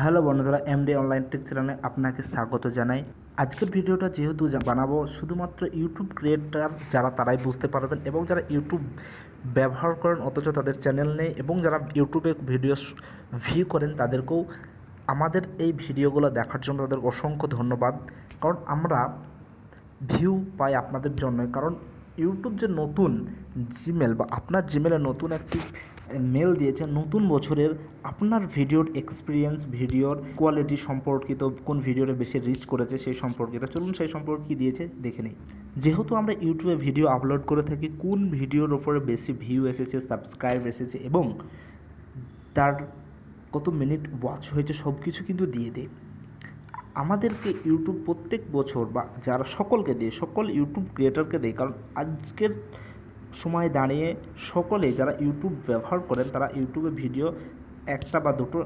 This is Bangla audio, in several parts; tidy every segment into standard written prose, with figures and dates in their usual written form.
হ্যালো বন্ধুরা, এমডি অনলাইন টেক চ্যানেলে আপনাকে স্বাগত জানাই। আজকের ভিডিওটা যেহেতু বানাবো শুধুমাত্র ইউটিউব ক্রিয়েটার যারা তারাই বুঝতে পারবেন, এবং যারা ইউটিউব ব্যবহার করেন অথচ তাদের চ্যানেল নেই, এবং যারা ইউটিউবে ভিডিও ভিউ করেন তাদেরকেও আমাদের এই ভিডিওগুলো দেখার জন্য তাদের অসংখ্য ধন্যবাদ। কারণ আমরা ভিউ পাই আপনাদের জন্যই। কারণ ইউটিউব যে নতুন জিমেল বা আপনার জিমেলে নতুন একটি মেল দিয়েছে নতুন বছরের আপনার ভিডিওর এক্সপিরিয়েন্স, ভিডিওর কোয়ালিটি সম্পর্কিত, কোন ভিডিওটা বেশি রিচ করেছে সেই সম্পর্কিত। চলুন সেই সম্পর্কে কী দিয়েছে দেখে নিই। যেহেতু আমরা ইউটিউবে ভিডিও আপলোড করে থাকি, কোন ভিডিওর ওপরে বেশি ভিউ এসেছে, সাবস্ক্রাইব এসেছে এবং তার কত মিনিট ওয়াচ হয়েছে সব কিছু কিন্তু দিয়ে দেয়। আমাদেরকে ইউটিউব প্রত্যেক বছর বা যারা সকলকে দেয়, সকল ইউটিউব ক্রিয়েটরকে দেয়। কারণ আজকের সময় দাঁড়িয়ে সকলে যারা ইউটিউব ব্যবহার করেন তারা ইউটিউবে ভিডিও একটা বা দুটো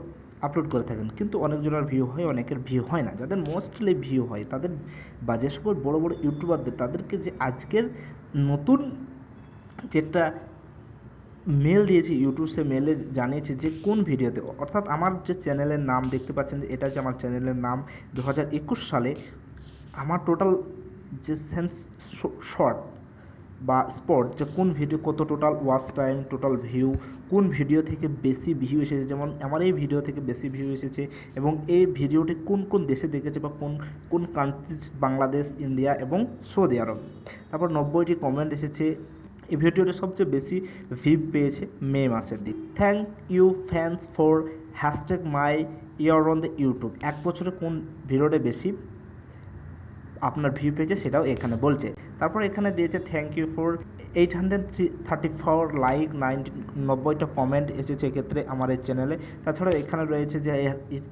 আপলোড করে থাকেন, কিন্তু অনেকজনের ভিউ হয়, অনেকের ভিউ হয় না। যাদের মোস্টলি ভিউ হয় তাদের বা যে সকল বড়ো বড়ো ইউটিউবারদের, তাদেরকে যে আজকের নতুন যেটা মেল দিয়েছি ইউটিউব, সে মেলে জানিয়েছে যে কোন ভিডিওতে, অর্থাৎ আমার যে চ্যানেলের নাম দেখতে পাচ্ছেন, এটা যে আমার চ্যানেলের নাম 2021 সালে আমার টোটাল যে সেন্স শর্ট বা স্পট, যে কোন ভিডিও কত total watch time, total view, কোন ভিডিও থেকে বেশি ভিউ এসেছে। যেমন আমার এই ভিডিও থেকে বেশি ভিউ এসেছে এবং এই ভিডিওটি কোন কোন দেশে দেখেছে বা কোন কোন কান্ট্রিজ, বাংলাদেশ, ইন্ডিয়া এবং সৌদি আরব। তারপর 90টি কমেন্ট এসেছে। এই ভিডিওটা সবচেয়ে বেশি ভিউ পেয়েছে মে মাসের দিক। Thank you fans for hashtag my year on the YouTube. এক বছরে কোন ভিডিওটা বেশি আপনার ভিউ পেয়েছে সেটাও এখানে বলছে। তারপর এখানে দিয়েছে থ্যাংক ইউ ফর 834 লাইক, 90টা কমেন্ট এসেছে এক্ষেত্রে আমার এই চ্যানেলে। তাছাড়াও এখানে রয়েছে যে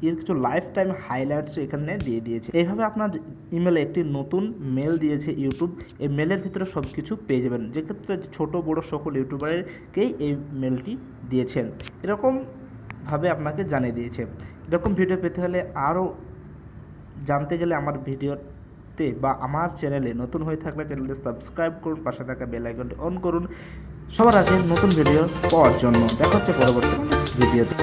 এর কিছু লাইফ টাইম হাইলাইটস এখানে দিয়ে দিয়েছে। এইভাবে আপনার ইমেলে একটি নতুন মেল দিয়েছে ইউটিউব। এই মেলের ভিতরে সব কিছু পেয়ে যাবেন, যেক্ষেত্রে ছোটো বড়ো সকল ইউটিউবারকেই এই মেলটি দিয়েছেন। এরকমভাবে আপনাকে জানিয়ে দিয়েছে। এরকম ভিডিও পেতে হলে আরও জানতে গেলে আমার ভিডিওতে বা আমার চ্যানেলে নতুন হয়ে থাকলে চ্যানেলটি সাবস্ক্রাইব করুন, পাশে থাকা বেল আইকনটি অন করুন সবার আগে নতুন ভিডিও পাওয়ার জন্য। দেখা হচ্ছে পরবর্তী ভিডিওতে।